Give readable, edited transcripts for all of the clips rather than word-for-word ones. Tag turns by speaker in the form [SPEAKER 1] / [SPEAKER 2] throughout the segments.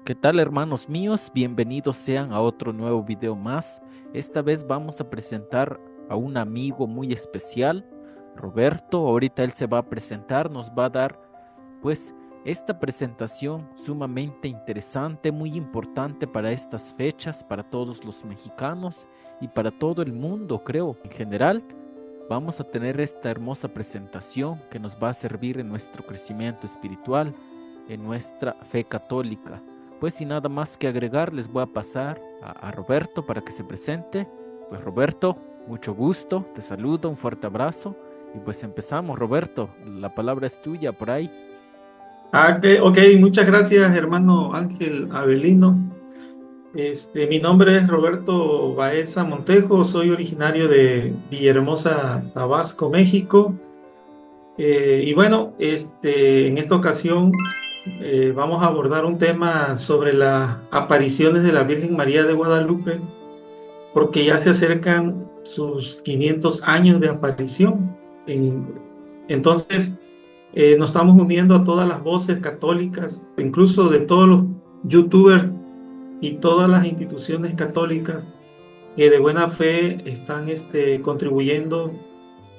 [SPEAKER 1] ¿Qué tal, hermanos míos? Bienvenidos sean a otro nuevo video más. Esta vez vamos a presentar a un amigo muy especial, Roberto. Ahorita él se va a presentar, nos va a dar pues esta presentación sumamente interesante, muy importante para estas fechas, para todos los mexicanos y para todo el mundo, creo. En general, vamos a tener esta hermosa presentación que nos va a servir en nuestro crecimiento espiritual, en nuestra fe católica. Pues sin nada más que agregar, les voy a pasar a Roberto para que se presente. Pues Roberto, mucho gusto, te saludo, un fuerte abrazo y pues empezamos, Roberto, la palabra es tuya por ahí.
[SPEAKER 2] Ok, muchas gracias, hermano Ángel Avelino. Mi nombre es Roberto Baeza Montejo, soy originario de Villahermosa, Tabasco, México. Y bueno, en esta ocasión vamos a abordar un tema sobre las apariciones de la Virgen María de Guadalupe, porque ya se acercan sus 500 años de aparición. Entonces, nos estamos uniendo a todas las voces católicas, incluso de todos los youtubers y todas las instituciones católicas que de buena fe están contribuyendo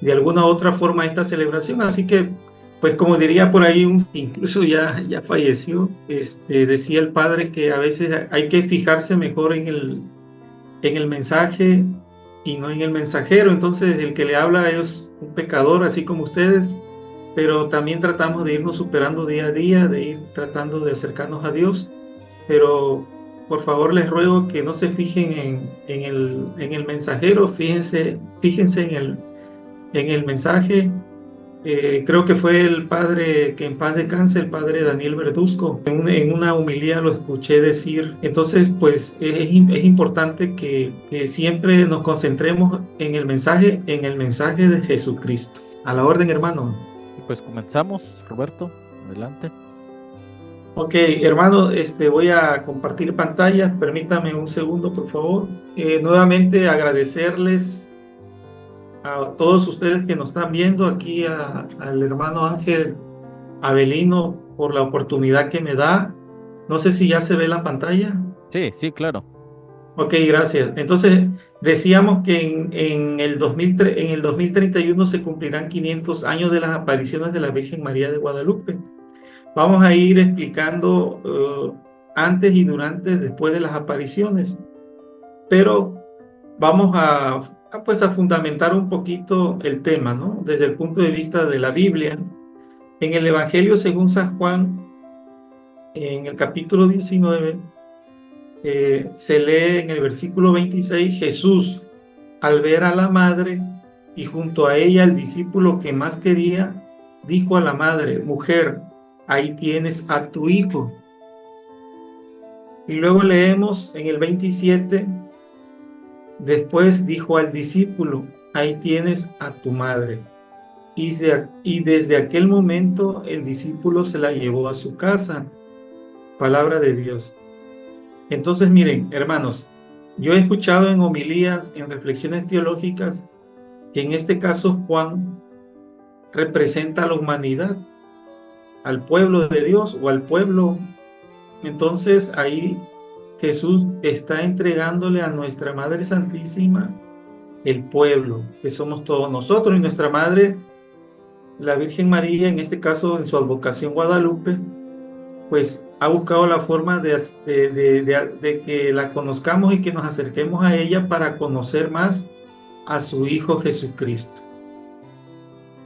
[SPEAKER 2] de alguna u otra forma a esta celebración. Así que, pues como diría por ahí, incluso ya falleció, decía el padre que a veces hay que fijarse mejor en el mensaje y no en el mensajero. Entonces, el que le habla es un pecador, así como ustedes, pero también tratamos de irnos superando día a día, de ir tratando de acercarnos a Dios. Pero por favor les ruego que no se fijen en el mensajero, fíjense en el mensaje. Creo que fue el padre, que en paz descanse, el padre Daniel Verduzco. En una homilía lo escuché decir. Entonces, pues es importante que siempre nos concentremos en el mensaje de Jesucristo. A la orden, hermano.
[SPEAKER 1] Y pues comenzamos, Roberto, adelante.
[SPEAKER 2] Ok, hermano, voy a compartir pantalla. Permítame un segundo, por favor. Nuevamente agradecerles a todos ustedes que nos están viendo, aquí al hermano Ángel Avelino por la oportunidad que me da. No sé si ya se ve la pantalla.
[SPEAKER 1] Sí, sí, claro.
[SPEAKER 2] Ok, gracias. Entonces, decíamos que en el 2031 se cumplirán 500 años de las apariciones de la Virgen María de Guadalupe. Vamos a ir explicando antes y durante, después de las apariciones, pero vamos pues a fundamentar un poquito el tema, ¿no? Desde el punto de vista de la Biblia. En el Evangelio según San Juan, en el capítulo 19, se lee en el versículo 26: Jesús, al ver a la madre y junto a ella el discípulo que más quería, dijo a la madre: Mujer, ahí tienes a tu hijo. Y luego leemos en el 27: Después dijo al discípulo: Ahí tienes a tu madre. Y desde aquel momento el discípulo se la llevó a su casa. Palabra de Dios. Entonces, miren, hermanos, yo he escuchado en homilías, en reflexiones teológicas, que en este caso Juan representa a la humanidad, al pueblo de Dios o al pueblo. Entonces ahí Jesús está entregándole a nuestra Madre Santísima el pueblo, que somos todos nosotros, y nuestra Madre, la Virgen María, en este caso en su advocación Guadalupe, pues ha buscado la forma de que la conozcamos y que nos acerquemos a ella para conocer más a su Hijo Jesucristo.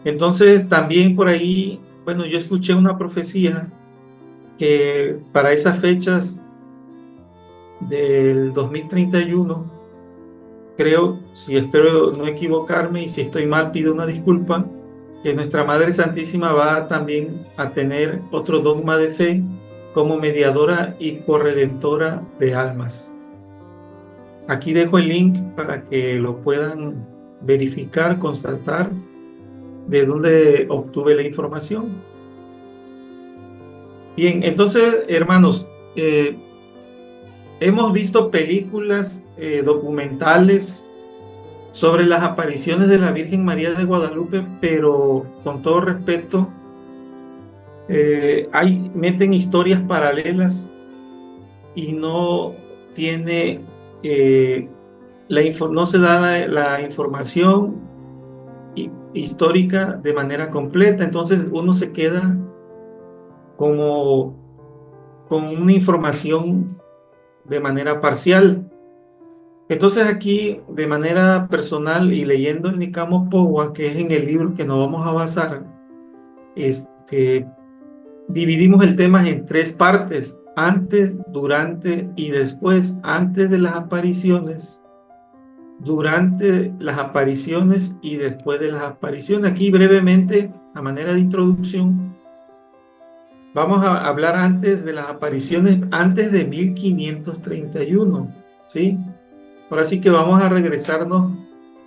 [SPEAKER 2] Entonces también por ahí, bueno, yo escuché una profecía que para esas fechas del 2031, creo, si espero no equivocarme, y si estoy mal pido una disculpa, que nuestra Madre Santísima va también a tener otro dogma de fe como mediadora y corredentora de almas. Aquí dejo el link para que lo puedan verificar, constatar de dónde obtuve la información. Bien, entonces, hermanos, hemos visto películas documentales sobre las apariciones de la Virgen María de Guadalupe, pero con todo respeto, meten historias paralelas y no tiene, no se da la información histórica de manera completa. Entonces uno se queda como con una información de manera parcial. Entonces aquí, de manera personal y leyendo el Nicamo Powa, que es en el libro que nos vamos a basar, dividimos el tema en tres partes: antes, durante y después. Antes de las apariciones, durante las apariciones y después de las apariciones. Aquí brevemente, a manera de introducción, vamos a hablar antes de las apariciones, antes de 1531, ¿sí? Ahora sí que vamos a regresarnos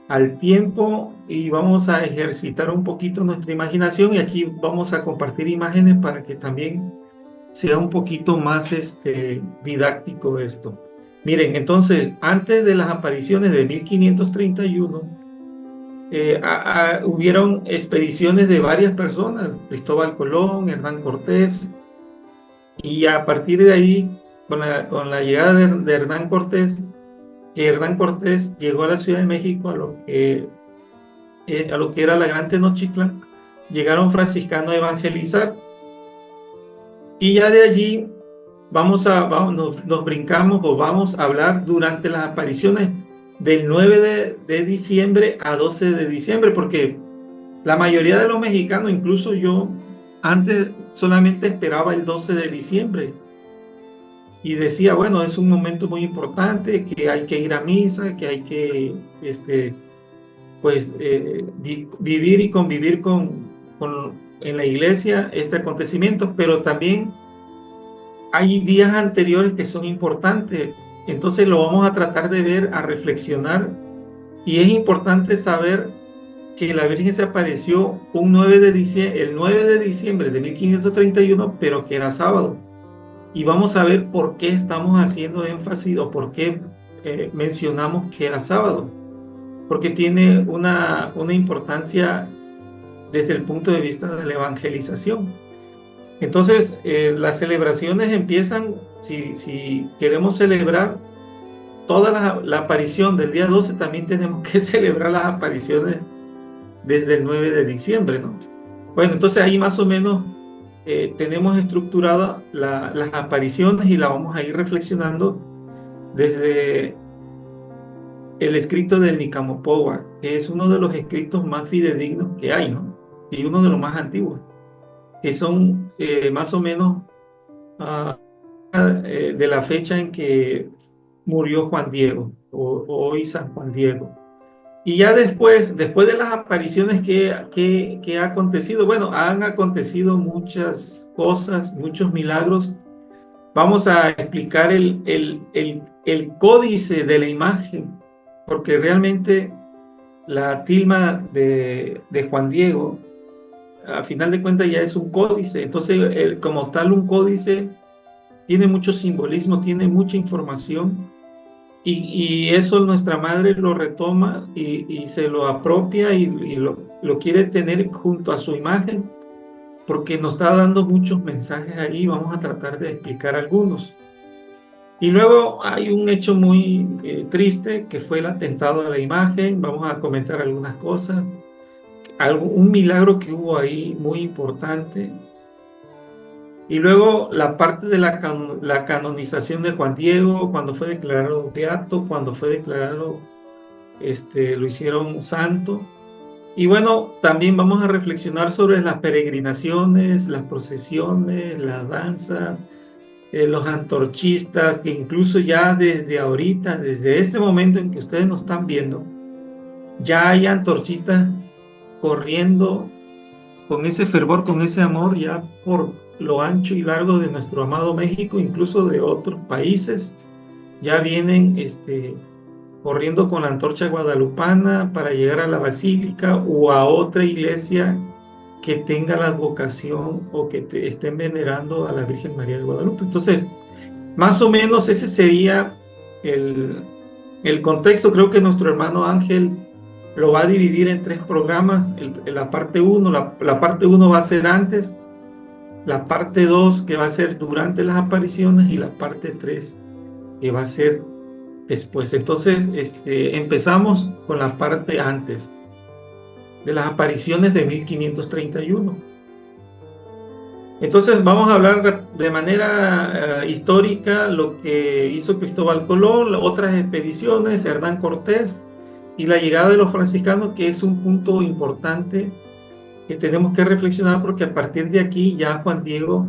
[SPEAKER 2] al tiempo y vamos a ejercitar un poquito nuestra imaginación, y aquí vamos a compartir imágenes para que también sea un poquito más didáctico esto. Miren, entonces, antes de las apariciones de 1531, hubieron expediciones de varias personas: Cristóbal Colón, Hernán Cortés, y a partir de ahí, con la llegada de Hernán Cortés, que Hernán Cortés llegó a la Ciudad de México, a lo que era la Gran Tenochtitlan, llegaron franciscanos a evangelizar, y ya de allí nos brincamos o vamos a hablar durante las apariciones del 9 de diciembre a 12 de diciembre, porque la mayoría de los mexicanos, incluso yo, antes solamente esperaba el 12 de diciembre y decía, bueno, es un momento muy importante, que hay que ir a misa, que hay que vivir y convivir en la iglesia este acontecimiento, pero también hay días anteriores que son importantes. Entonces lo vamos a tratar de ver, a reflexionar, y es importante saber que la Virgen se apareció el 9 de diciembre de 1531, pero que era sábado. Y vamos a ver por qué estamos haciendo énfasis o por qué mencionamos que era sábado, porque tiene una importancia desde el punto de vista de la evangelización. Entonces, las celebraciones empiezan, si queremos celebrar toda la aparición del día 12, también tenemos que celebrar las apariciones desde el 9 de diciembre, ¿no? Bueno, entonces ahí más o menos tenemos estructuradas las apariciones, y la vamos a ir reflexionando desde el escrito del Nicamo Powa, que es uno de los escritos más fidedignos que hay, ¿no? Y uno de los más antiguos, que son más o menos de la fecha en que murió Juan Diego, o hoy San Juan Diego. Y ya después de las apariciones que ha acontecido, bueno, han acontecido muchas cosas, muchos milagros. Vamos a explicar el códice de la imagen, porque realmente la tilma de Juan Diego, a final de cuentas, ya es un códice. Entonces, como tal, un códice tiene mucho simbolismo, tiene mucha información, y eso nuestra madre lo retoma y se lo apropia y lo quiere tener junto a su imagen, porque nos está dando muchos mensajes ahí. Vamos a tratar de explicar algunos. Y luego hay un hecho muy triste, que fue el atentado a la imagen. Vamos a comentar algunas cosas. Un milagro que hubo ahí muy importante. Y luego la parte de la canonización de Juan Diego, cuando fue declarado beato, cuando fue declarado, lo hicieron santo. Y bueno, también vamos a reflexionar sobre las peregrinaciones, las procesiones, la danza, los antorchistas, que incluso ya desde ahorita, desde este momento en que ustedes nos están viendo, ya hay antorchistas corriendo con ese fervor, con ese amor, ya por lo ancho y largo de nuestro amado México, incluso de otros países. Ya vienen corriendo con la antorcha guadalupana para llegar a la basílica o a otra iglesia que tenga la vocación o que estén venerando a la Virgen María de Guadalupe. Entonces, más o menos ese sería el contexto. Creo que nuestro hermano Ángel lo va a dividir en tres programas. La parte 1 va a ser antes, la parte 2 que va a ser durante las apariciones y la parte 3 que va a ser después. Entonces, empezamos con la parte antes de las apariciones de 1531. Entonces vamos a hablar de manera histórica lo que hizo Cristóbal Colón, otras expediciones, Hernán Cortés y la llegada de los franciscanos, que es un punto importante que tenemos que reflexionar, porque a partir de aquí ya Juan Diego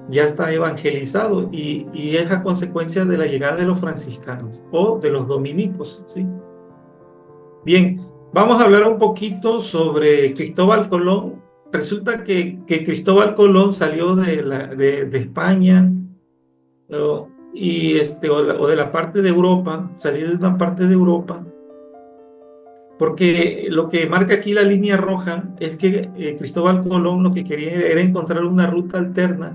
[SPEAKER 2] ya está evangelizado y es a consecuencia de la llegada de los franciscanos o de los dominicos, ¿sí? Bien, vamos a hablar un poquito sobre Cristóbal Colón. Resulta que Cristóbal Colón salió de España, o de la parte de Europa, salió de una parte de Europa, porque lo que marca aquí la línea roja es que Cristóbal Colón lo que quería era encontrar una ruta alterna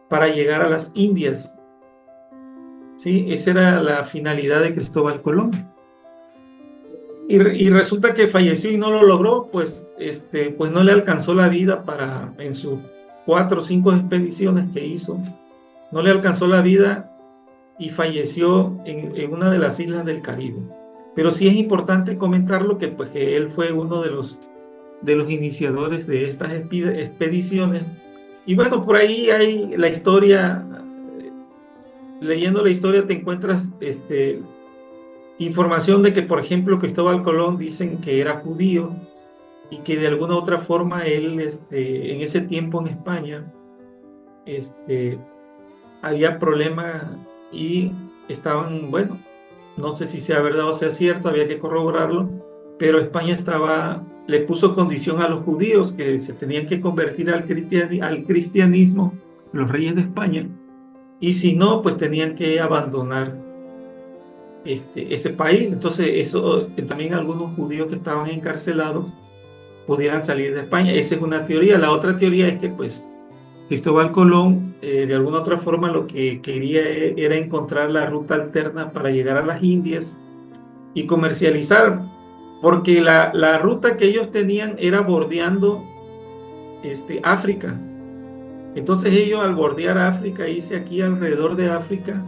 [SPEAKER 2] para llegar a las Indias. ¿Sí? Esa era la finalidad de Cristóbal Colón. Y resulta que falleció y no lo logró, pues no le alcanzó la vida en sus 4 o 5 expediciones que hizo, no le alcanzó la vida y falleció en una de las islas del Caribe. Pero sí es importante comentarlo pues, que él fue uno de los iniciadores de estas expediciones. Y bueno, por ahí hay la historia, leyendo la historia te encuentras información de que, por ejemplo, Cristóbal Colón dicen que era judío y que de alguna u otra forma él, en ese tiempo en España, había problemas y estaban, bueno, no sé si sea verdad o sea cierto, había que corroborarlo, pero España le puso condición a los judíos que se tenían que convertir al cristianismo, los reyes de España, y si no, pues tenían que abandonar ese país. Entonces, eso también algunos judíos que estaban encarcelados pudieran salir de España. Esa es una teoría. La otra teoría es que, pues, Cristóbal Colón, de alguna otra forma, lo que quería era encontrar la ruta alterna para llegar a las Indias y comercializar, porque la ruta que ellos tenían era bordeando África. Entonces ellos, al bordear África, irse aquí alrededor de África,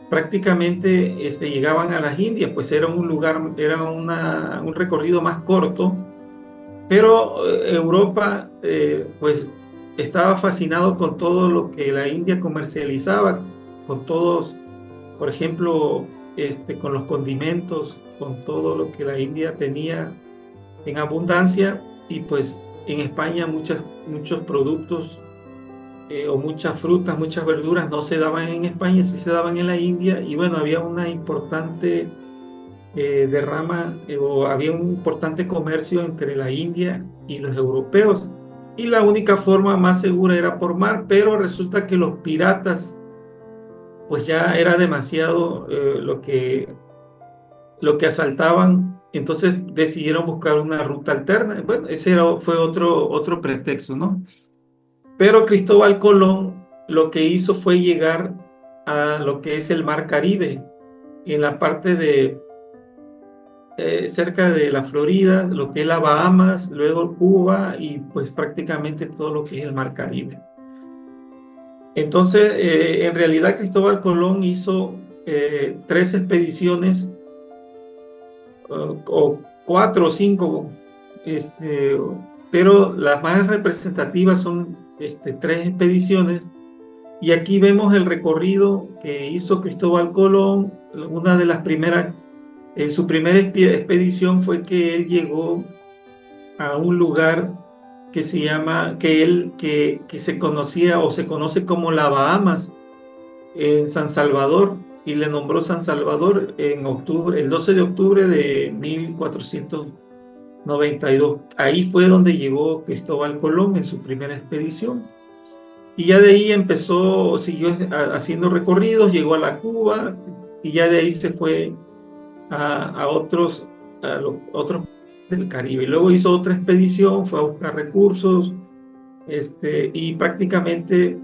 [SPEAKER 2] prácticamente llegaban a las Indias, pues era un lugar, era un recorrido más corto, pero Europa pues estaba fascinado con todo lo que la India comercializaba, con todos, por ejemplo, con los condimentos, con todo lo que la India tenía en abundancia, y pues en España muchos productos o muchas frutas, muchas verduras no se daban en España, sí se daban en la India, y bueno, había una importante derrama o había un importante comercio entre la India y los europeos, y la única forma más segura era por mar, pero resulta que los piratas, pues ya era demasiado lo que asaltaban, entonces decidieron buscar una ruta alterna. Bueno, fue otro pretexto, ¿no? Pero Cristóbal Colón lo que hizo fue llegar a lo que es el Mar Caribe, en la parte de cerca de la Florida, lo que es las Bahamas, luego Cuba y pues prácticamente todo lo que es el Mar Caribe. Entonces, en realidad Cristóbal Colón hizo 3 expediciones, o 4 o 5, pero las más representativas son 3 expediciones, y aquí vemos el recorrido que hizo Cristóbal Colón. Una de las primeras, en su primera expedición fue que él llegó a un lugar que se llama, que se conocía o se conoce como la Bahamas, en San Salvador, y le nombró San Salvador en octubre, el 12 de octubre de 1492. Ahí fue donde llegó Cristóbal Colón en su primera expedición. Y ya de ahí siguió haciendo recorridos, llegó a la Cuba, y ya de ahí se fue a otros del Caribe. Luego hizo otra expedición, fue a buscar recursos, y prácticamente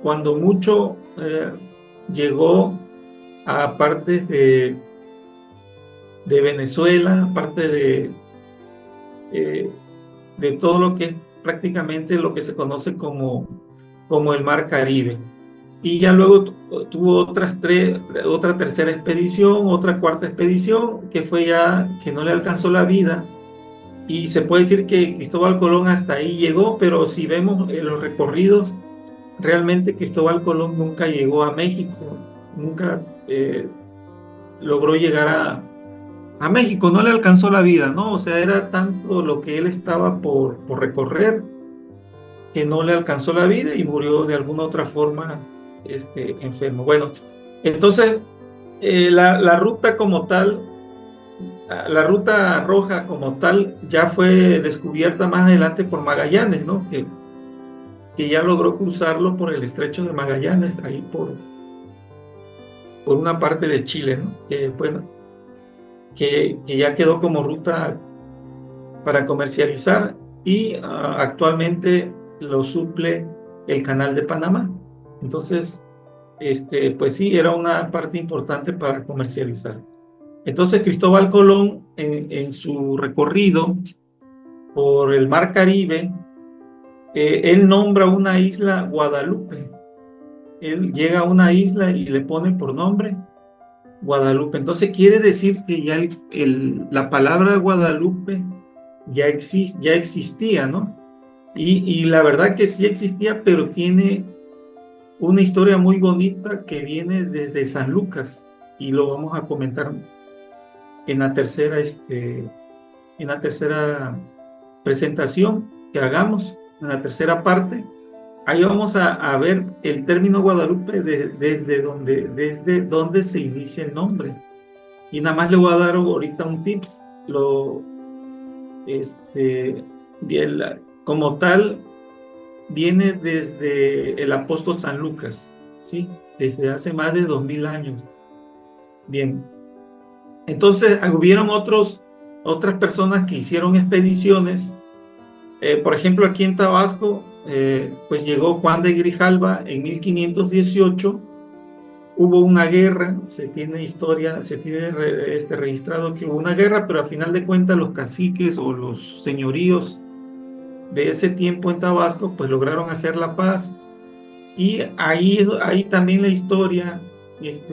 [SPEAKER 2] cuando mucho llegó a partes de Venezuela, parte de todo lo que es prácticamente lo que se conoce como como el Mar Caribe. Y ya luego tuvo otra tercera expedición, otra cuarta expedición, que fue ya que no le alcanzó la vida. Y se puede decir que Cristóbal Colón hasta ahí llegó, pero si vemos los recorridos, realmente Cristóbal Colón nunca llegó a México, nunca logró llegar a México, no le alcanzó la vida, ¿no? O sea, era tanto lo que él estaba por recorrer que no le alcanzó la vida y murió de alguna otra forma enfermo. Bueno, entonces la ruta como tal, la ruta roja como tal, ya fue descubierta más adelante por Magallanes, ¿no? Que ya logró cruzarlo por el estrecho de Magallanes, ahí por una parte de Chile, ¿no? Bueno, que ya quedó como ruta para comercializar y actualmente lo suple el Canal de Panamá. Entonces, pues sí, era una parte importante para comercializar. Entonces, Cristóbal Colón, en su recorrido por el Mar Caribe, él nombra una isla Guadalupe. Él llega a una isla y le pone por nombre Guadalupe. Entonces quiere decir que ya la palabra Guadalupe ya existía, ¿no? Y la verdad que sí existía, pero tiene una historia muy bonita que viene desde San Lucas y lo vamos a comentar en la tercera presentación que hagamos, en la tercera parte. Ahí vamos a ver el término Guadalupe desde donde se inicia el nombre. Y nada más le voy a dar ahorita un tips. Como tal, viene desde el apóstol San Lucas, ¿sí? Desde hace más de 2000 años. Bien. Entonces, hubieron otras personas que hicieron expediciones. Por ejemplo, aquí en Tabasco, pues llegó Juan de Grijalva en 1518. Hubo una guerra, se tiene registrado que hubo una guerra, pero a final de cuentas los caciques o los señoríos de ese tiempo en Tabasco, pues lograron hacer la paz. Y ahí también la historia,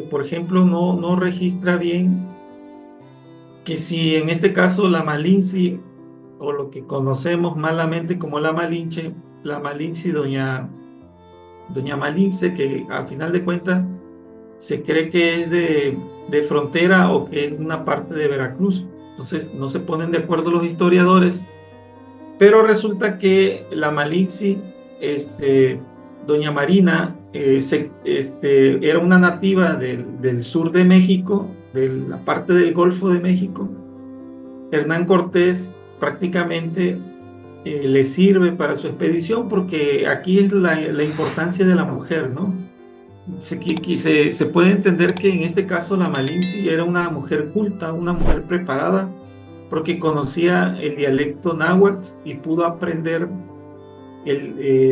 [SPEAKER 2] por ejemplo, no registra bien que si en este caso la Malinche, o lo que conocemos malamente como la Malinche, doña Malinche, que al final de cuentas se cree que es de frontera o que es una parte de Veracruz. Entonces no se ponen de acuerdo los historiadores, pero resulta que la Malinche, doña Marina, era una nativa del sur de México, de la parte del Golfo de México. Hernán Cortés prácticamente le sirve para su expedición, porque aquí es la importancia de la mujer, ¿no? Se puede entender que en este caso la Malinche era una mujer culta, una mujer preparada, porque conocía el dialecto náhuatl y pudo aprender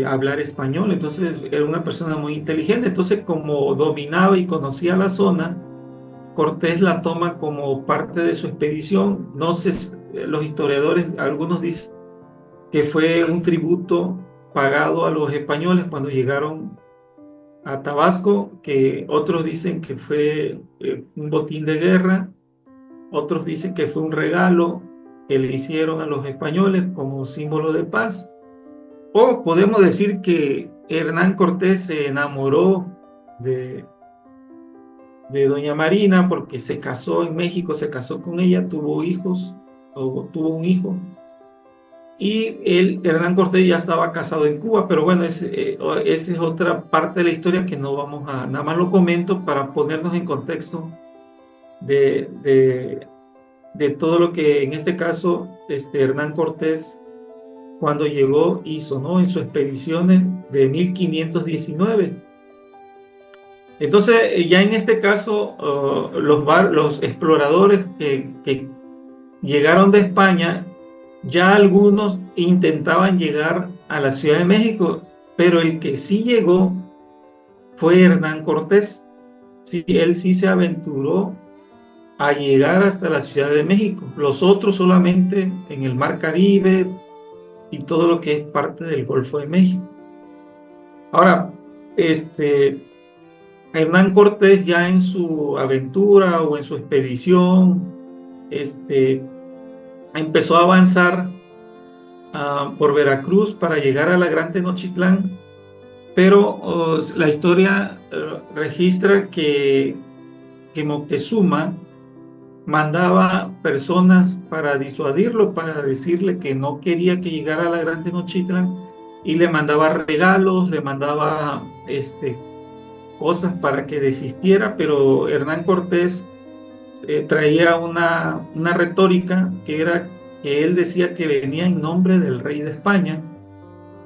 [SPEAKER 2] hablar español. Entonces era una persona muy inteligente. Entonces, como dominaba y conocía la zona, Cortés la toma como parte de su expedición. No sé, los historiadores, algunos dicen que fue un tributo pagado a los españoles cuando llegaron a Tabasco, que otros dicen que fue un botín de guerra, otros dicen que fue un regalo que le hicieron a los españoles como símbolo de paz. O podemos decir que Hernán Cortés se enamoró de doña Marina porque se casó en México, se casó con ella, tuvo hijos, o tuvo un hijo, y Hernán Cortés ya estaba casado en Cuba. Pero bueno, esa es otra parte de la historia que no vamos a, nada más lo comento para ponernos en contexto de todo lo que en este caso Hernán Cortés, cuando llegó, hizo, ¿no? En sus expediciones de 1519. Entonces, ya en este caso, los exploradores que llegaron de España, ya algunos intentaban llegar a la Ciudad de México, pero el que sí llegó fue Hernán Cortés. Sí, él sí se aventuró a llegar hasta la Ciudad de México. Los otros solamente en el Mar Caribe y todo lo que es parte del Golfo de México. Ahora, este, Hernán Cortés ya en su aventura o en su expedición, empezó a avanzar por Veracruz para llegar a la Gran Tenochtitlán, pero la historia registra que Moctezuma mandaba personas para disuadirlo, para decirle que no quería que llegara a la Gran Tenochtitlan, y le mandaba regalos, le mandaba cosas para que desistiera, pero Hernán Cortés traía una retórica que era que él decía que venía en nombre del rey de España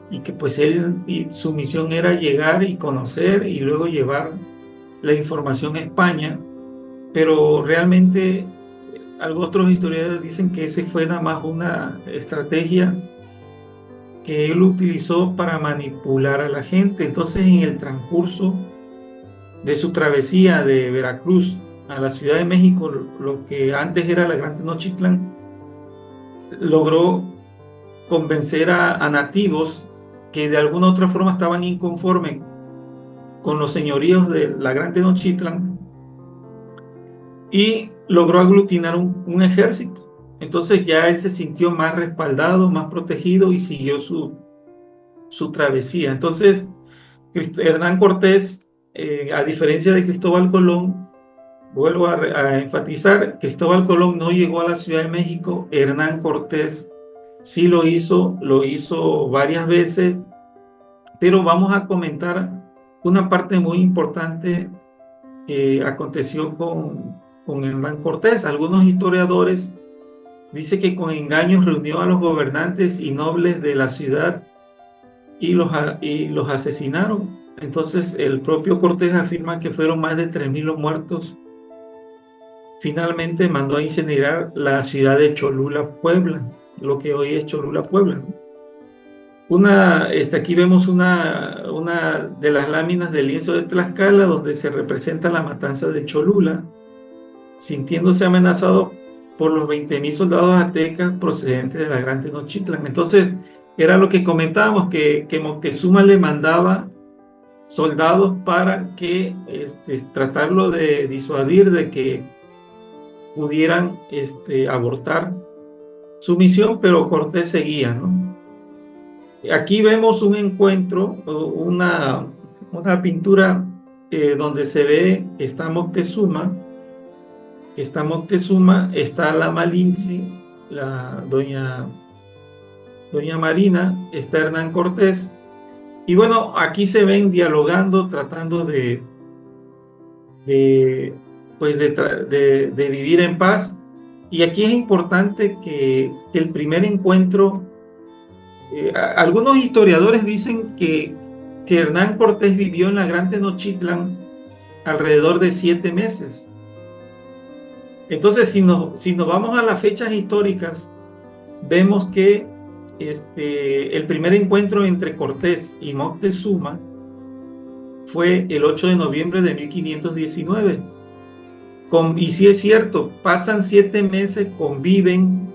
[SPEAKER 2] y que pues él y su misión era llegar y conocer y luego llevar la información a España, pero realmente otros historiadores dicen que ese fue nada más una estrategia que él utilizó para manipular a la gente. Entonces, en el transcurso de su travesía de Veracruz a la Ciudad de México, lo que antes era la Gran Tenochtitlan, logró convencer a nativos que de alguna u otra forma estaban inconformes con los señoríos de la Gran Tenochtitlan y logró aglutinar un ejército. Entonces ya él se sintió más respaldado, más protegido y siguió su travesía. Entonces, Hernán Cortés, a diferencia de Cristóbal Colón, vuelvo a enfatizar, Cristóbal Colón no llegó a la Ciudad de México, Hernán Cortés sí lo hizo varias veces, pero vamos a comentar una parte muy importante que aconteció con Hernán Cortés. Algunos historiadores dicen que con engaños reunió a los gobernantes y nobles de la ciudad y los asesinaron. Entonces el propio Cortés afirma que fueron más de 3.000 los muertos. Finalmente mandó a incinerar la ciudad de Cholula, Puebla, lo que hoy es Cholula, Puebla, ¿no? Aquí vemos una de las láminas del lienzo de Tlaxcala donde se representa la matanza de Cholula, sintiéndose amenazado por los 20.000 soldados aztecas procedentes de la Gran Tenochtitlan. Entonces, era lo que comentábamos, que Moctezuma le mandaba soldados para que tratarlo de disuadir de que pudieran abortar su misión, pero Cortés seguía, ¿no? Aquí vemos un encuentro, una pintura donde se ve, está Moctezuma, está la Malinche, la doña Marina, está Hernán Cortés, y bueno, aquí se ven dialogando, tratando de, pues de vivir en paz. Y aquí es importante que el primer encuentro, algunos historiadores dicen que Hernán Cortés vivió en la Gran Tenochtitlan alrededor de 7 meses. Entonces, si nos vamos a las fechas históricas, vemos que el primer encuentro entre Cortés y Moctezuma fue el 8 de noviembre de 1519. Y sí es cierto, pasan 7 meses, conviven,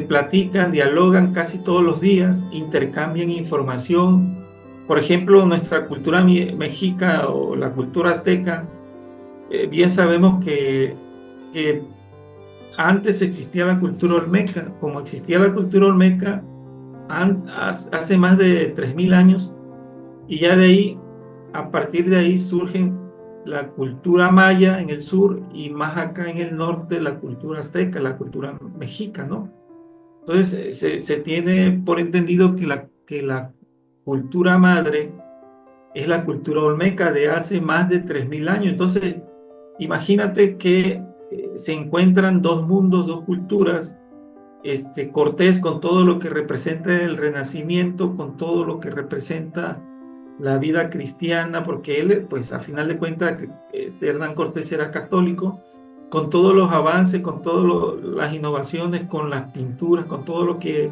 [SPEAKER 2] platican, dialogan casi todos los días, intercambian información. Por ejemplo, nuestra cultura mexica o la cultura azteca, bien sabemos que antes existía la cultura olmeca. Como existía la cultura olmeca hace más de 3.000 años, y ya de ahí, a partir de ahí surgen la cultura maya en el sur y más acá en el norte la cultura azteca, la cultura mexica, ¿no? Entonces se tiene por entendido que la cultura madre es la cultura olmeca de hace más de 3.000 años. Entonces, imagínate que se encuentran dos mundos, dos culturas. Cortés con todo lo que representa el Renacimiento, con todo lo que representa la vida cristiana, porque él, pues a final de cuentas, Hernán Cortés era católico, con todos los avances, con todas las innovaciones, con las pinturas, con todo lo que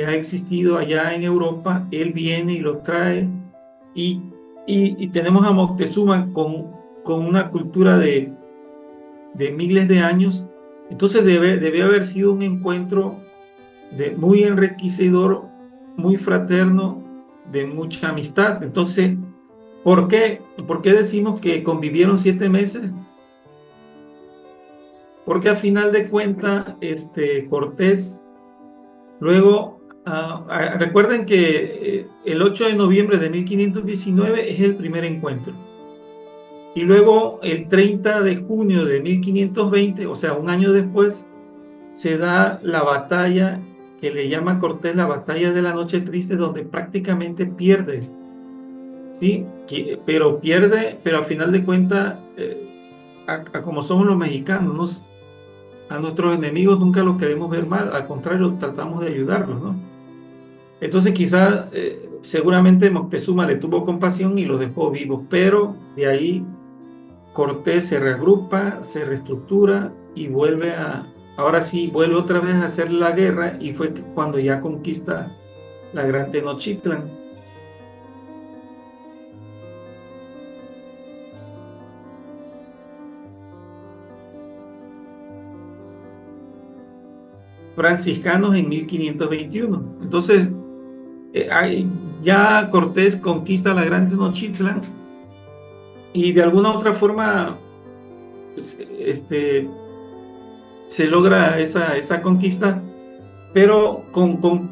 [SPEAKER 2] ha existido allá en Europa, él viene y lo trae, y tenemos a Moctezuma con una cultura de miles de años. Entonces debe haber sido un encuentro muy enriquecedor, muy fraterno, de mucha amistad. Entonces, ¿por qué? ¿Por qué decimos que convivieron 7 meses? Porque a final de cuentas, Cortés, luego, recuerden que el 8 de noviembre de 1519 es el primer encuentro. Y luego el 30 de junio de 1520, o sea, un año después, se da la batalla que le llama Cortés la batalla de la Noche Triste, donde prácticamente pierde, ¿sí? Pero pierde, pero al final de cuentas, como somos los mexicanos, a nuestros enemigos nunca los queremos ver mal, al contrario, tratamos de ayudarlos, ¿no? Entonces quizás, seguramente Moctezuma le tuvo compasión y los dejó vivos, pero de ahí Cortés se reagrupa, se reestructura y ahora sí, vuelve otra vez a hacer la guerra, y fue cuando ya conquista la Gran Tenochtitlan. Franciscanos en 1521. Entonces, ya Cortés conquista la Gran Tenochtitlan y de alguna otra forma, pues, se logra esa conquista, pero con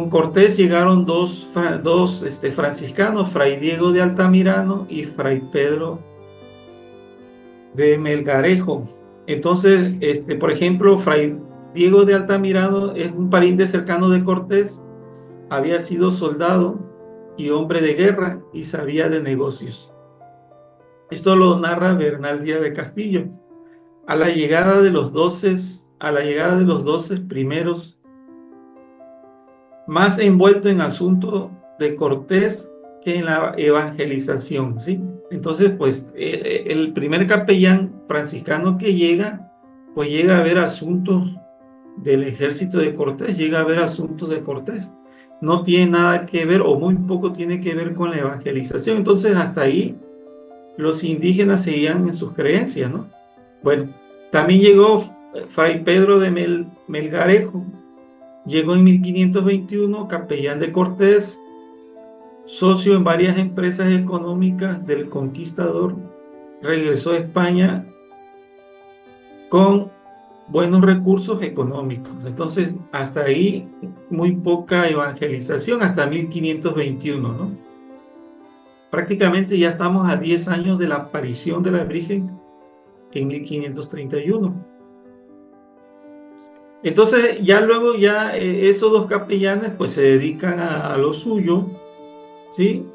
[SPEAKER 2] Cortés llegaron dos franciscanos, Fray Diego de Altamirano y Fray Pedro de Melgarejo. Entonces, por ejemplo, Fray Diego de Altamirano es un pariente cercano de Cortés, había sido soldado y hombre de guerra y sabía de negocios. Esto lo narra Bernal Díaz de Castillo. A la llegada de los 12 primeros, más envuelto en asuntos de Cortés que en la evangelización, ¿sí? Entonces, pues, el primer capellán franciscano que llega, pues llega a ver asuntos del ejército de Cortés, llega a ver asuntos de Cortés. No tiene nada que ver, o muy poco tiene que ver con la evangelización. Entonces, hasta ahí los indígenas seguían en sus creencias, ¿no? Bueno, también llegó Fray Pedro de Melgarejo, llegó en 1521, capellán de Cortés, socio en varias empresas económicas del conquistador, regresó a España con buenos recursos económicos. Entonces, hasta ahí muy poca evangelización, hasta 1521, ¿no? Prácticamente ya estamos a 10 años de la aparición de la Virgen en 1531. Entonces, ya luego, esos dos capellanes pues se dedican a lo suyo, ¿sí?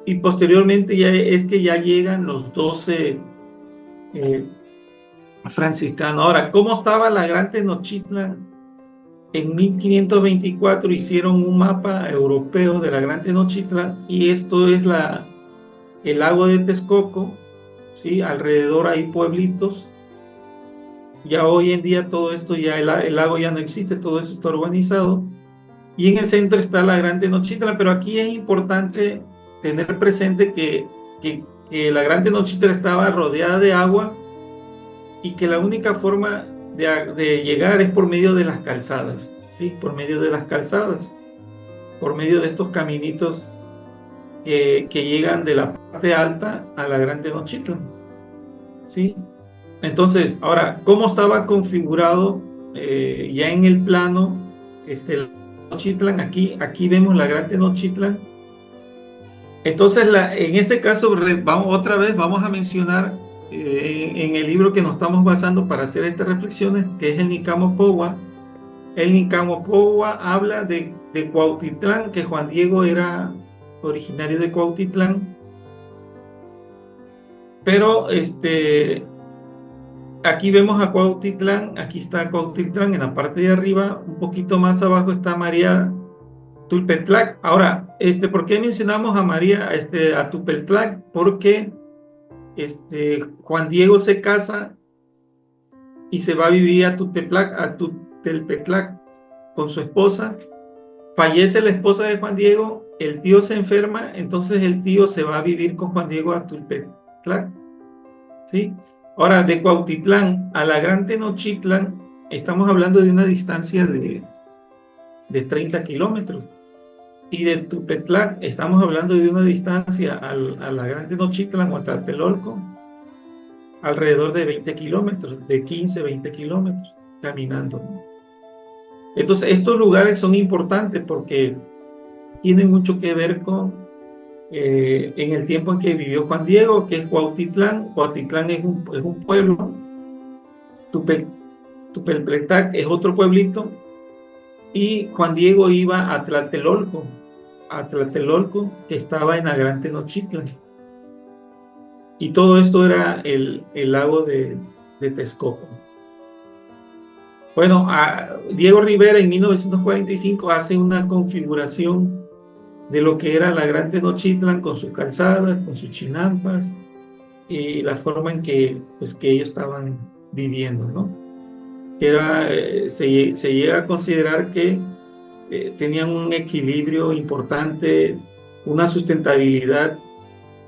[SPEAKER 2] Y posteriormente ya llegan los 12 franciscanos. Ahora, ¿cómo estaba la Gran Tenochtitlan? En 1524 hicieron un mapa europeo de la Gran Tenochtitlan, y esto es el lago de Texcoco, ¿sí? Alrededor hay pueblitos. Ya hoy en día todo esto, el lago ya no existe, todo eso está urbanizado. Y en el centro está la Gran Tenochtitlan, pero aquí es importante tener presente que la Gran Tenochtitlan estaba rodeada de agua, y que la única forma de llegar es por medio de las calzadas, ¿sí? Por medio de las calzadas, por medio de estos caminitos que llegan de la parte alta a la Gran Tenochtitlan, ¿sí? Entonces, ahora, ¿cómo estaba configurado ya en el plano la Tenochtitlan? Aquí vemos la Gran Tenochtitlan. Entonces, en este caso, vamos a mencionar en el libro que nos estamos basando para hacer estas reflexiones, que es el Nicamopowa. El Nicamopowa habla de Cuautitlán, que Juan Diego era originario de Cuautitlán, pero aquí vemos a Cuautitlán, aquí está Cuautitlán en la parte de arriba, un poquito más abajo está María Tulpetlac. Ahora, ¿por qué mencionamos a a Tulpetlac? Porque Juan Diego se casa y se va a vivir a Tulpetlac con su esposa. Fallece la esposa de Juan Diego, el tío se enferma, entonces el tío se va a vivir con Juan Diego a Tulpetlac, ¿sí? Ahora, de Cuautitlán a la Gran Tenochtitlan estamos hablando de una distancia de 30 kilómetros. y de Tupetlac estamos hablando de una distancia a la Gran Tenochtitlan o a Tlatelolco, alrededor de 20 kilómetros, de 15, 20 kilómetros caminando, ¿no? Entonces, estos lugares son importantes porque tienen mucho que ver con en el tiempo en que vivió Juan Diego, que es Cuautitlán. Cuautitlán es un pueblo, Tupel, Tupelpletac es otro pueblito, y Juan Diego iba a Tlatelolco, que estaba en la Gran Tenochtitlan. Y todo esto era el lago de Texcoco. Bueno, Diego Rivera en 1945 hace una configuración de lo que era la Gran Tenochtitlan con sus calzadas, con sus chinampas y la forma en que, pues, que ellos estaban viviendo, ¿no? Que era, se llega a considerar que tenían un equilibrio importante, una sustentabilidad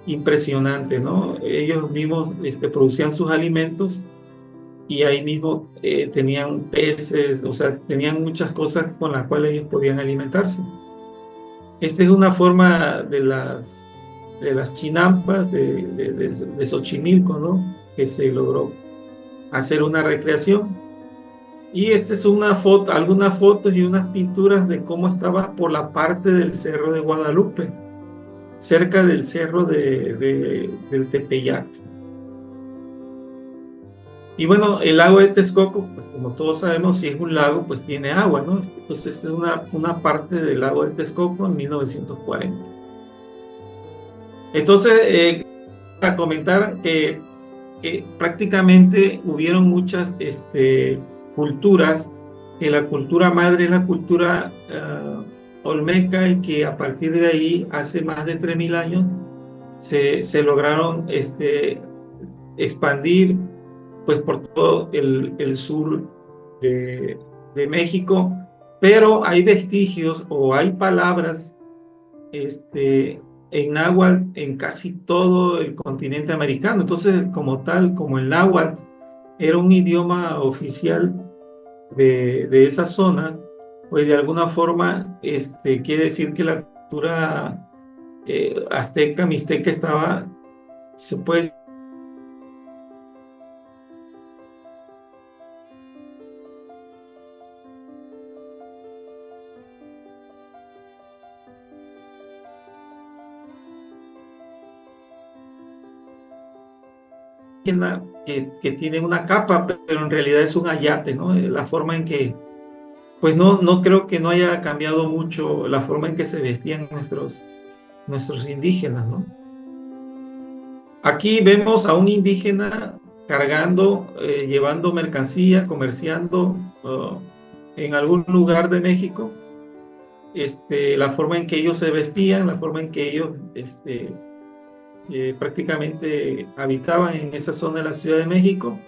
[SPEAKER 2] impresionante, ¿no? Ellos mismos producían sus alimentos y ahí mismo tenían peces, o sea, tenían muchas cosas con las cuales ellos podían alimentarse. Esta es una forma de las chinampas de Xochimilco, ¿no? Que se logró hacer una recreación. Y esta es una foto, algunas fotos y unas pinturas de cómo estaba por la parte del Cerro de Guadalupe, cerca del cerro del Tepeyac. Y bueno, el lago de Texcoco, pues como todos sabemos, si es un lago, pues tiene agua, ¿no? Pues esta es una parte del lago de Texcoco en 1940. Entonces, para comentar que prácticamente hubieron muchas culturas, que la cultura madre es la cultura olmeca, y que a partir de ahí, hace más de 3.000 años, se lograron expandir pues por todo el sur de México, pero hay vestigios o hay palabras en náhuatl en casi todo el continente americano. Entonces, como tal, como el náhuatl era un idioma oficial de esa zona, pues de alguna forma quiere decir que la cultura azteca, mixteca estaba, se puede que tiene una capa, pero en realidad es un ayate, ¿no? La forma en que, pues no creo que no haya cambiado mucho la forma en que se vestían nuestros indígenas, ¿no? Aquí vemos a un indígena cargando, llevando mercancía, comerciando en algún lugar de México, la forma en que ellos se vestían, la forma en que ellos prácticamente habitaban en esa zona de la Ciudad de México.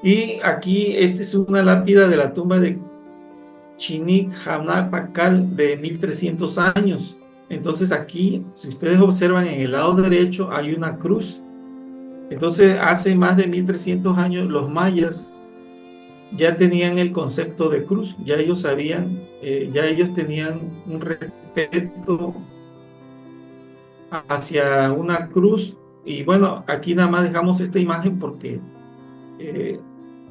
[SPEAKER 2] Y aquí, esta es una lápida de la tumba de Chinic Hamna Pacal de 1300 años. Entonces aquí, si ustedes observan en el lado derecho, hay una cruz. Entonces, hace más de 1300 años, los mayas ya tenían el concepto de cruz, ya ellos sabían, ya ellos tenían un respeto hacia una cruz. Y bueno, aquí nada más dejamos esta imagen porque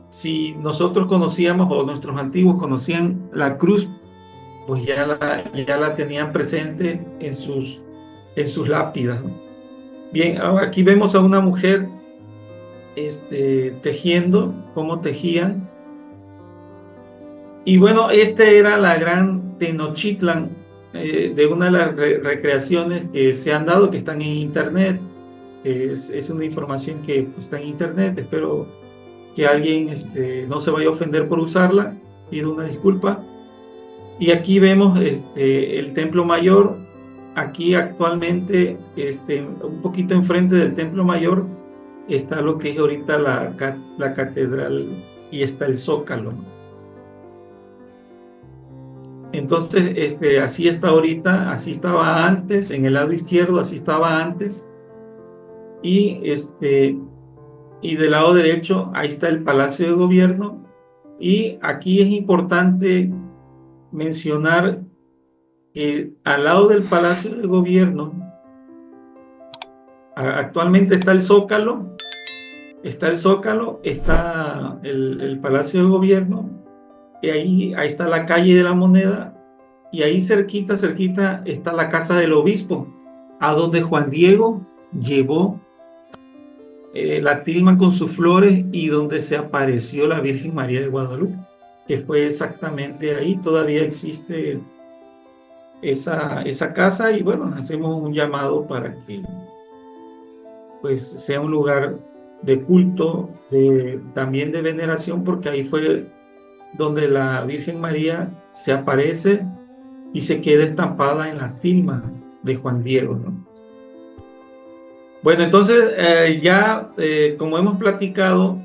[SPEAKER 2] si nosotros conocíamos o nuestros antiguos conocían la cruz, pues ya la tenían presente en sus lápidas, ¿no? Bien, aquí vemos a una mujer tejiendo, cómo tejían. Y bueno, era la Gran Tenochtitlan, de una de las recreaciones que se han dado, que están en internet. Es una información que pues, está en internet. Espero que alguien no se vaya a ofender por usarla, pido una disculpa. Y aquí vemos el Templo Mayor. Aquí actualmente, un poquito enfrente del Templo Mayor, está lo que es ahorita la catedral, y está el Zócalo, ¿no? Entonces, así está ahorita, así estaba antes, en el lado izquierdo, así estaba antes. Y, y del lado derecho, ahí está el Palacio de Gobierno. Y aquí es importante mencionar que al lado del Palacio de Gobierno, actualmente está el Zócalo, está el Palacio de Gobierno, y ahí está la calle de la Moneda, y ahí cerquita, cerquita está la casa del obispo, a donde Juan Diego llevó la tilma con sus flores y donde se apareció la Virgen María de Guadalupe, que fue exactamente ahí. Todavía existe esa casa, y bueno, hacemos un llamado para que pues sea un lugar de culto, también de veneración, porque ahí fue donde la Virgen María se aparece y se queda estampada en la tilma de Juan Diego, ¿no? Bueno, entonces como hemos platicado,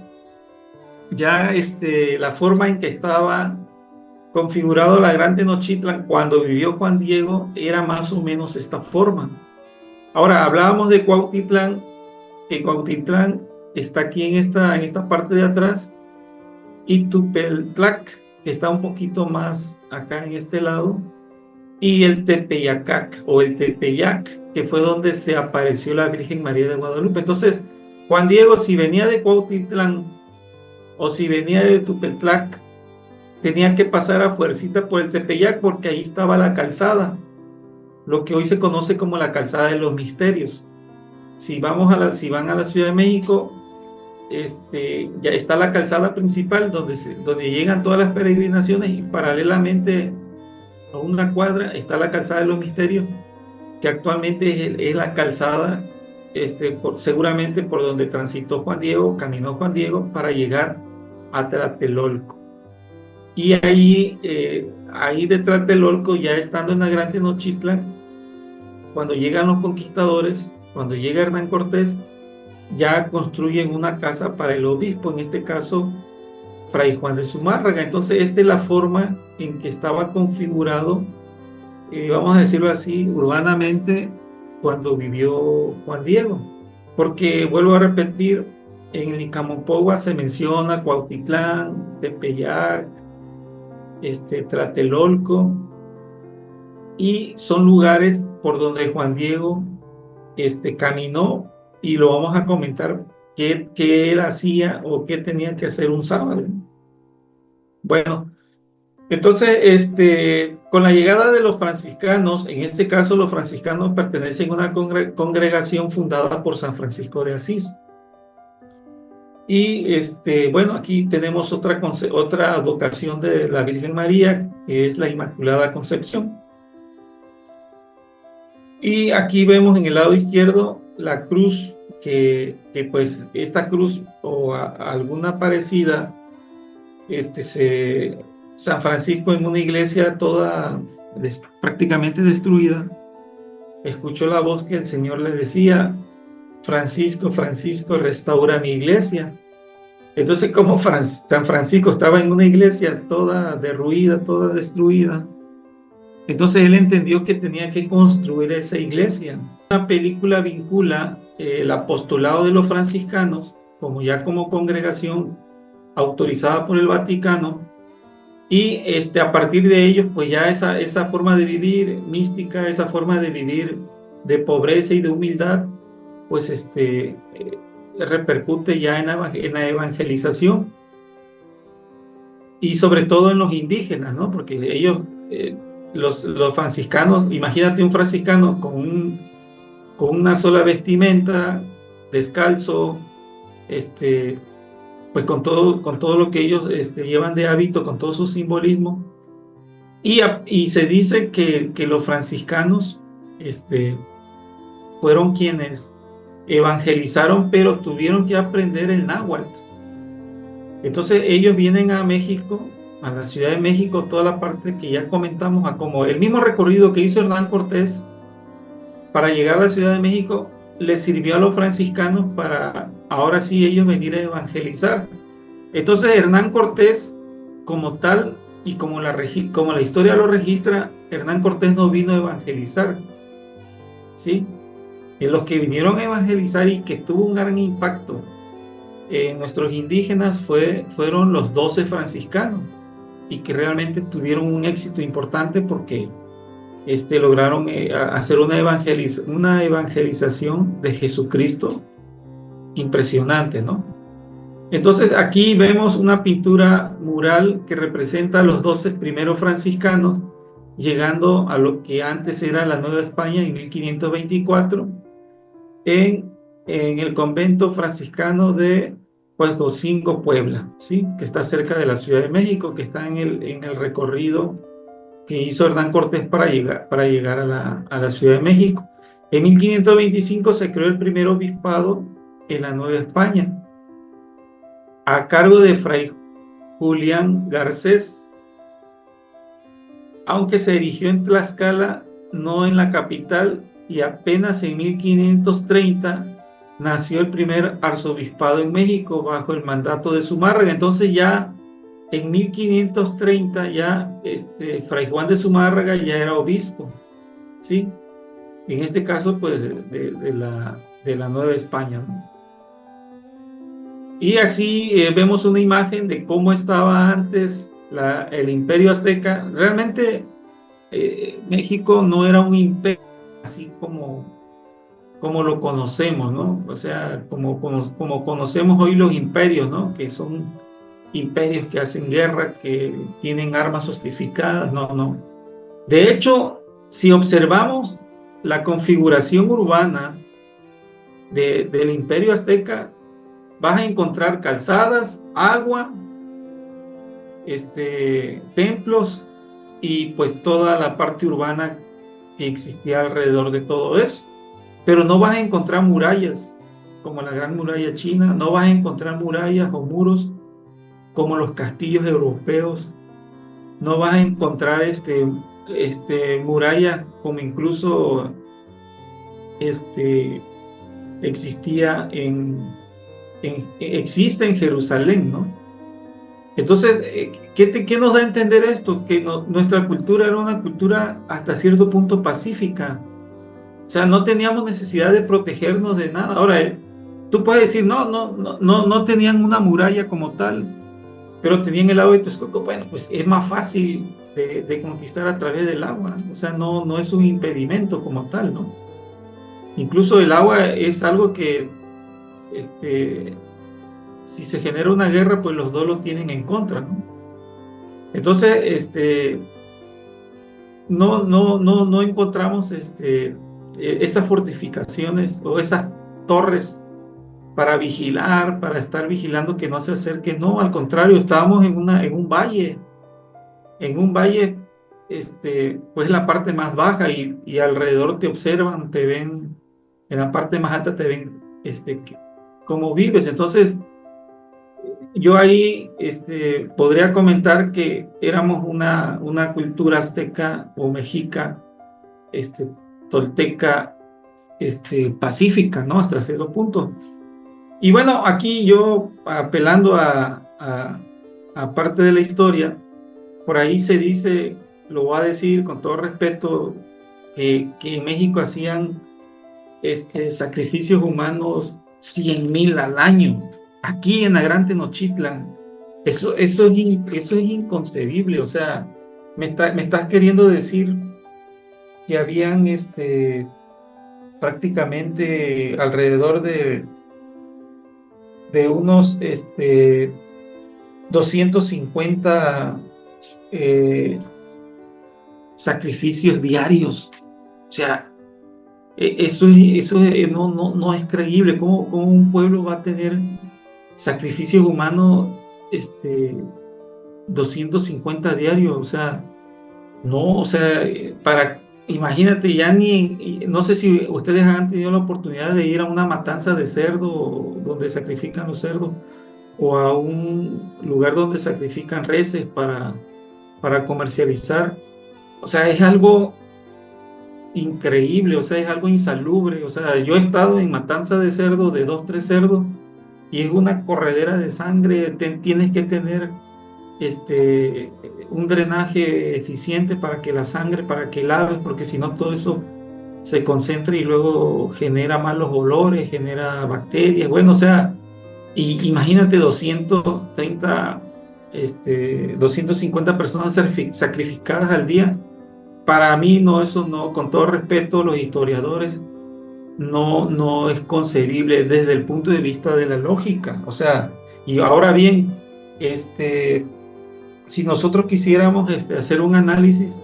[SPEAKER 2] ya la forma en que estaba configurado la Gran Tenochtitlan cuando vivió Juan Diego era más o menos esta forma. Ahora, hablábamos de Cuautitlán, que Cuautitlán está aquí en esta parte de atrás, y Tupeltlac, que está un poquito más acá en este lado, y el Tepeyacac o el Tepeyac, que fue donde se apareció la Virgen María de Guadalupe. Entonces, Juan Diego, si venía de Cuautitlán o si venía de Tupeltlac, tenía que pasar a fuercita por el Tepeyac, porque ahí estaba la calzada, lo que hoy se conoce como la calzada de los misterios. Si van a la Ciudad de México, ya está la calzada principal donde llegan todas las peregrinaciones, y paralelamente a una cuadra está la calzada de los misterios, que actualmente es la calzada, seguramente por donde transitó Juan Diego, caminó Juan Diego para llegar a Tlatelolco. Y ahí de Tlatelolco, ya estando en la Gran Tenochtitlan, cuando llegan los conquistadores, cuando llega Hernán Cortés, ya construyen una casa para el obispo, en este caso Fray Juan de Zumárraga. Entonces, esta es la forma en que estaba configurado, vamos a decirlo así, urbanamente, cuando vivió Juan Diego. Porque, vuelvo a repetir, en Nicamopogua se menciona Cuautitlán, Tepeyac, Tlatelolco, y son lugares por donde Juan Diego caminó, y lo vamos a comentar qué él hacía o qué tenía que hacer un sábado. Bueno, entonces, con la llegada de los franciscanos, en este caso los franciscanos pertenecen a una congregación fundada por San Francisco de Asís. Y bueno, aquí tenemos otra advocación de la Virgen María, que es la Inmaculada Concepción. Y aquí vemos en el lado izquierdo la cruz, que pues esta cruz o alguna parecida, San Francisco, en una iglesia toda prácticamente destruida, escuchó la voz que el Señor le decía: Francisco, Francisco, restaura mi iglesia. Entonces, como San Francisco estaba en una iglesia toda derruida, toda destruida, entonces él entendió que tenía que construir esa iglesia. Una película vincula el apostolado de los franciscanos como congregación autorizada por el Vaticano, y a partir de ellos, pues ya esa forma de vivir mística, esa forma de vivir de pobreza y de humildad, pues repercute ya en la evangelización, y sobre todo en los indígenas, ¿no? Porque ellos, los franciscanos, imagínate un franciscano con una sola vestimenta, descalzo, pues con todo lo que ellos llevan de hábito, con todo su simbolismo. Y se dice que los franciscanos fueron quienes evangelizaron, pero tuvieron que aprender el náhuatl. Entonces ellos vienen a México, a la Ciudad de México, toda la parte que ya comentamos, a como el mismo recorrido que hizo Hernán Cortés para llegar a la Ciudad de México, les sirvió a los franciscanos para ahora sí ellos venir a evangelizar. Entonces Hernán Cortés, como tal, y como la historia lo registra, Hernán Cortés no vino a evangelizar, ¿sí? En los que vinieron a evangelizar y que tuvo un gran impacto en nuestros indígenas fueron los 12 franciscanos, y que realmente tuvieron un éxito importante porque lograron hacer una evangelización de Jesucristo impresionante, ¿no? Entonces aquí vemos una pintura mural que representa a los 12 primeros franciscanos llegando a lo que antes era la Nueva España en 1524 en, en el convento franciscano de Huejotzingo, Puebla, ¿sí? Que está cerca de la Ciudad de México, que está en el recorrido que hizo Hernán Cortés para llegar a la Ciudad de México. En 1525 se creó el primer obispado en la Nueva España, a cargo de Fray Julián Garcés, aunque se erigió en Tlaxcala, no en la capital, y apenas en 1530 nació el primer arzobispado en México bajo el mandato de Zumárraga. Entonces ya en 1530 ya Fray Juan de Zumárraga ya era obispo, ¿sí? En este caso, pues, de la Nueva España, ¿no? Y así vemos una imagen de cómo estaba antes el Imperio Azteca. Realmente México no era un imperio así como lo conocemos, ¿no? O sea, como conocemos hoy los imperios, ¿no? Que son imperios que hacen guerra, que tienen armas sofisticadas. No, no. De hecho, si observamos la configuración urbana del Imperio Azteca, vas a encontrar calzadas, agua, templos y pues toda la parte urbana que existía alrededor de todo eso. Pero no vas a encontrar murallas como la Gran Muralla China, no vas a encontrar murallas o muros como los castillos europeos, no vas a encontrar murallas como incluso existía existe en Jerusalén, ¿no? Entonces, ¿qué nos da a entender esto? Que nuestra cultura era una cultura hasta cierto punto pacífica. O sea, no teníamos necesidad de protegernos de nada. Ahora, tú puedes decir, no tenían una muralla como tal, pero tenían el lago de Texcoco. Bueno, pues es más fácil de conquistar a través del agua. O sea, no es un impedimento como tal, ¿no? Incluso el agua es algo que si se genera una guerra, pues los dos lo tienen en contra, ¿no? Entonces, no encontramos esas fortificaciones o esas torres para vigilar, para estar vigilando que no se acerque. No, al contrario, estábamos en un valle, pues la parte más baja y alrededor te observan, te ven, en la parte más alta te ven cómo vives. Entonces, yo ahí podría comentar que éramos una cultura azteca o mexica, tolteca, pacífica, ¿no? Hasta cierto punto. Y bueno, aquí yo apelando a parte de la historia, por ahí se dice, lo voy a decir con todo respeto, que en México hacían sacrificios humanos 100,000 al año. Aquí en la Gran Tenochtitlan, eso es inconcebible. O sea, me estás queriendo decir que habían prácticamente alrededor de unos 250 sacrificios diarios. O sea, eso no es creíble. ¿Cómo un pueblo va a tener sacrificios humanos 250 diarios? O sea, no, o sea, imagínate, ya no sé si ustedes han tenido la oportunidad de ir a una matanza de cerdo donde sacrifican los cerdos, o a un lugar donde sacrifican reses para comercializar. O sea, es algo increíble, o sea, es algo insalubre. O sea, yo he estado en matanza de cerdo, de 2, 3 cerdos, y es una corredera de sangre. Tienes que tener un drenaje eficiente para que laves, porque si no todo eso se concentra y luego genera malos olores, genera bacterias. Bueno, o sea, y imagínate 250 personas sacrificadas al día para mí no, eso no, con todo respeto, los historiadores, no es concebible desde el punto de vista de la lógica. O sea, y ahora bien, si nosotros quisiéramos hacer un análisis,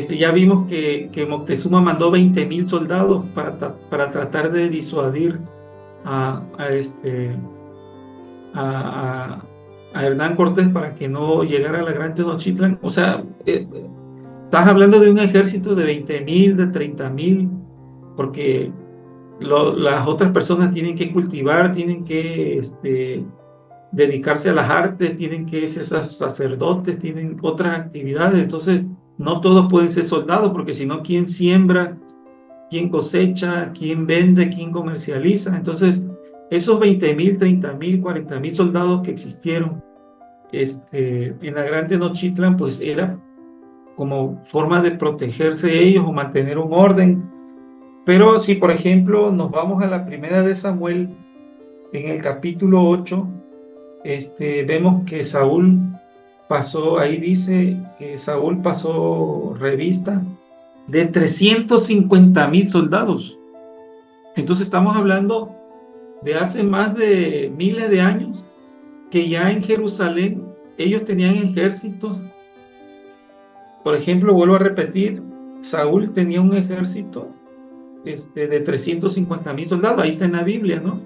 [SPEAKER 2] ya vimos que Moctezuma mandó 20.000 soldados para tratar de disuadir a, a, este, a, a Hernán Cortés para que no llegara a la Gran Tenochtitlan. O sea, estás hablando de un ejército de 20.000, de 30.000, porque las otras personas tienen que cultivar, tienen que dedicarse a las artes, tienen que ser sacerdotes, tienen otras actividades. Entonces, no todos pueden ser soldados, porque si no, ¿quién siembra? ¿Quién cosecha? ¿Quién vende? ¿Quién comercializa? Entonces, esos 20.000, 30.000, 40.000 soldados que existieron en la Gran Tenochtitlan, pues era como forma de protegerse ellos o mantener un orden. Pero si, por ejemplo, nos vamos a la primera de Samuel, en el capítulo 8, vemos que Saúl pasó, ahí dice que Saúl pasó revista de 350.000 soldados. Entonces estamos hablando de hace más de miles de años, que ya en Jerusalén ellos tenían ejércitos. Por ejemplo, vuelvo a repetir, Saúl tenía un ejército de 350.000 soldados, ahí está en la Biblia, ¿no?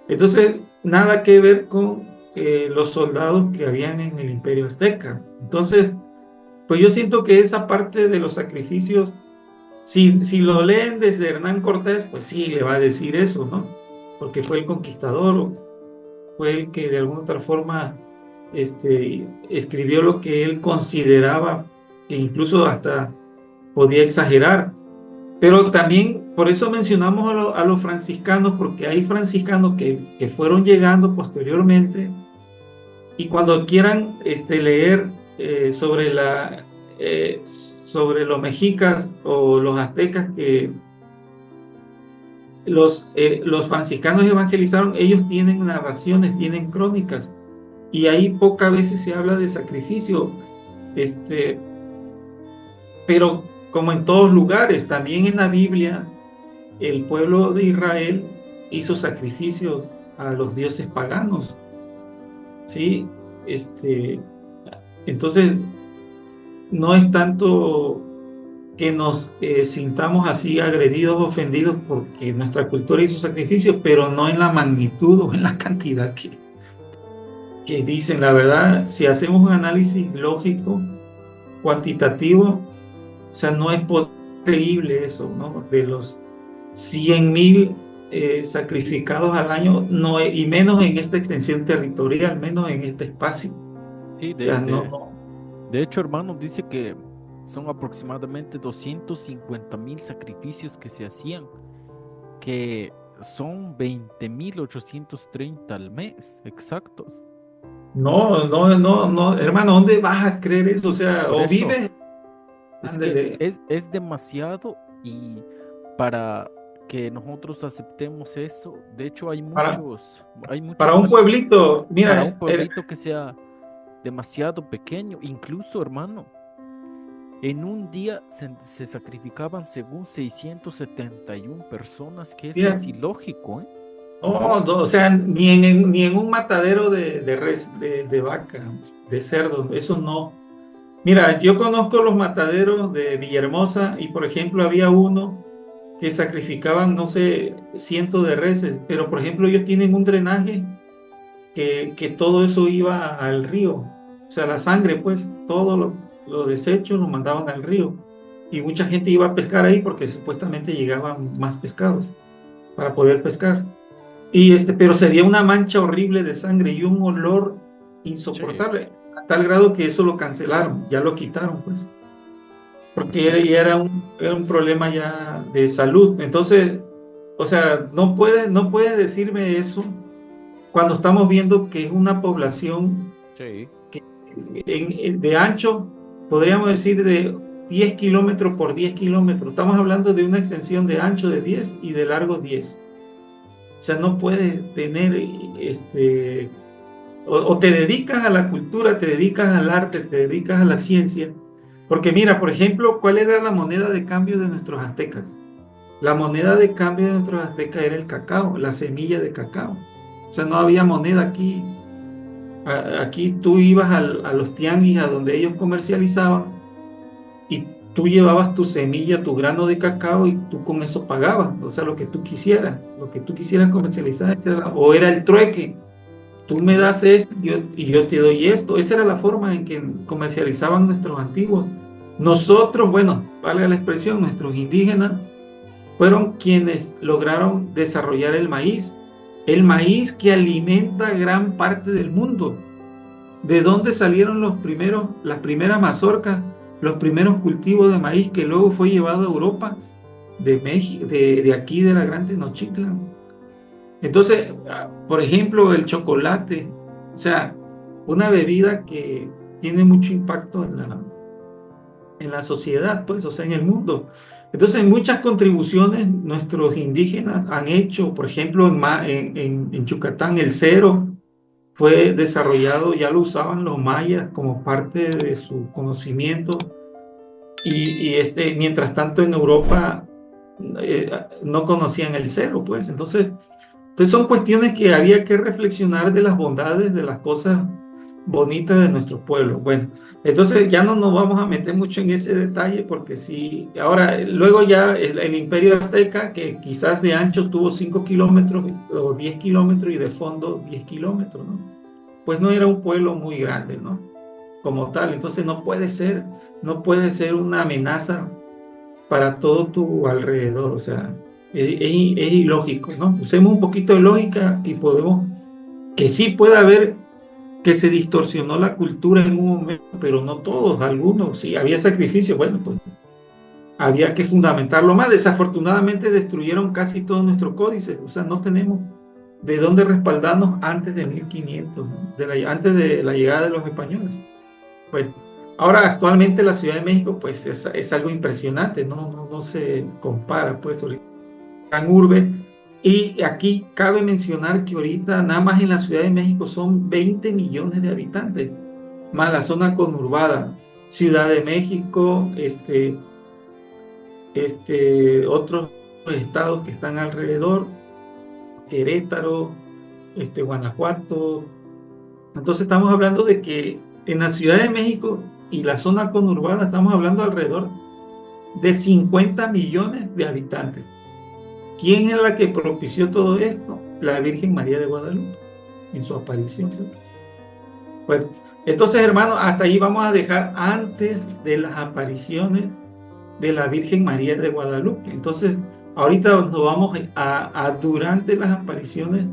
[SPEAKER 2] Entonces, nada que ver con los soldados que habían en el Imperio Azteca. Entonces, pues yo siento que esa parte de los sacrificios, si lo leen desde Hernán Cortés, pues sí, le va a decir eso, ¿no? Porque fue el conquistador, fue el que de alguna otra forma escribió lo que él consideraba que incluso hasta podía exagerar. Pero también, por eso mencionamos a los franciscanos, porque hay franciscanos que fueron llegando posteriormente, y cuando quieran leer sobre los mexicas o los aztecas que los franciscanos evangelizaron, ellos tienen narraciones, tienen crónicas, y ahí pocas veces se habla de sacrificio, pero como en todos lugares, también en la Biblia, el pueblo de Israel hizo sacrificios a los dioses paganos, ¿sí? Entonces, no es tanto que nos sintamos así agredidos, ofendidos, porque nuestra cultura hizo sacrificios, pero no en la magnitud o en la cantidad que dicen. La verdad, si hacemos un análisis lógico, cuantitativo, o sea, no es creíble eso, ¿no? De los 100.000 sacrificados al año, no, y menos en esta extensión territorial, menos en este espacio.
[SPEAKER 1] Sí,
[SPEAKER 2] O sea, no.
[SPEAKER 1] de hecho, hermano, dice que son aproximadamente 250.000 sacrificios que se hacían, que son 20.830 al mes, exactos.
[SPEAKER 2] No, hermano, ¿dónde vas a creer eso? O sea,
[SPEAKER 1] Por
[SPEAKER 2] o
[SPEAKER 1] eso,
[SPEAKER 2] vives,
[SPEAKER 1] es que
[SPEAKER 2] ándele.
[SPEAKER 1] es demasiado, y para que nosotros aceptemos eso, de hecho
[SPEAKER 2] Para,
[SPEAKER 1] hay
[SPEAKER 2] para
[SPEAKER 1] muchas
[SPEAKER 2] un
[SPEAKER 1] citas
[SPEAKER 2] pueblito,
[SPEAKER 1] para un
[SPEAKER 2] mira,
[SPEAKER 1] pueblito que sea demasiado pequeño. Incluso, hermano, en un día se sacrificaban según 671 personas, que eso es
[SPEAKER 2] mira,
[SPEAKER 1] ilógico, ¿eh?
[SPEAKER 2] o sea, ni en un matadero de res, de vaca, de cerdo, eso no. Mira, yo conozco los mataderos de Villahermosa, y por ejemplo había uno que sacrificaban, no sé, cientos de reses, pero por ejemplo ellos tienen un drenaje que todo eso iba al río. O sea, la sangre, pues, todos los desechos los mandaban al río. Y mucha gente iba a pescar ahí porque supuestamente llegaban más pescados para poder pescar. Pero sería una mancha horrible de sangre y un olor
[SPEAKER 1] Sí,
[SPEAKER 2] insoportable, a tal grado que eso lo cancelaron, ya lo quitaron, pues, porque ya era un problema ya de salud. Entonces, o sea, no puedes decirme eso cuando estamos viendo que es una población
[SPEAKER 1] sí,
[SPEAKER 2] que, de ancho, podríamos decir de 10 kilómetros por 10 kilómetros. Estamos hablando de una extensión de ancho de 10 y de largo 10. O sea, no puedes tener, o te dedicas a la cultura, te dedicas al arte, te dedicas a la ciencia, Porque mira, por ejemplo, ¿cuál era la moneda de cambio de nuestros aztecas? La moneda de cambio de nuestros aztecas era el cacao, la semilla de cacao. O sea, no había moneda aquí. Aquí tú ibas a los tianguis a donde ellos comercializaban y tú llevabas tu semilla, tu grano de cacao y tú con eso pagabas, o sea, lo que tú quisieras comercializar, o era el trueque, tú me das esto y yo te doy esto. Esa era la forma en que comercializaban nuestros antiguos. Nosotros, bueno, valga la expresión, nuestros indígenas fueron quienes lograron desarrollar el maíz que alimenta gran parte del mundo. ¿De dónde salieron las primeras mazorcas, los primeros cultivos de maíz que luego fue llevado a Europa, de México, de aquí de la Gran Tenochtitlan? Entonces, por ejemplo, el chocolate, o sea, una bebida que tiene mucho impacto en la sociedad, pues, o sea, en el mundo. Entonces, muchas contribuciones nuestros indígenas han hecho, por ejemplo, en Yucatán, el cero fue desarrollado, ya lo usaban los mayas como parte de su conocimiento mientras tanto en Europa no conocían el cero, pues. Entonces son cuestiones que había que reflexionar de las bondades, de las cosas bonitas de nuestro pueblo. Bueno, entonces ya no nos vamos a meter mucho en ese detalle porque sí, ahora, luego ya el imperio azteca, que quizás de ancho tuvo 5 kilómetros o 10 kilómetros y de fondo 10 kilómetros, ¿no? Pues no era un pueblo muy grande, ¿no? Como tal, entonces no puede ser una amenaza para todo tu alrededor, o sea, es ilógico, ¿no? Usemos un poquito de lógica y podemos, que sí puede haber que se distorsionó la cultura en un momento, pero no todos, algunos, sí, había sacrificio, bueno, pues había que fundamentarlo más. Desafortunadamente destruyeron casi todo nuestro códice, o sea, no tenemos de dónde respaldarnos antes de 1500, ¿no? Antes de la llegada de los españoles. Pues ahora actualmente la Ciudad de México pues es algo impresionante, no se compara pues gran urbe. Y aquí cabe mencionar que ahorita nada más en la Ciudad de México son 20 millones de habitantes, más la zona conurbada, Ciudad de México, otros estados que están alrededor, Querétaro, Guanajuato. Entonces estamos hablando de que en la Ciudad de México y la zona conurbada estamos hablando alrededor de 50 millones de habitantes. ¿Quién es la que propició todo esto? La Virgen María de Guadalupe en su aparición. Bueno, entonces, hermano, hasta ahí vamos a dejar antes de las apariciones de la Virgen María de Guadalupe. Entonces, ahorita nos vamos a durante las apariciones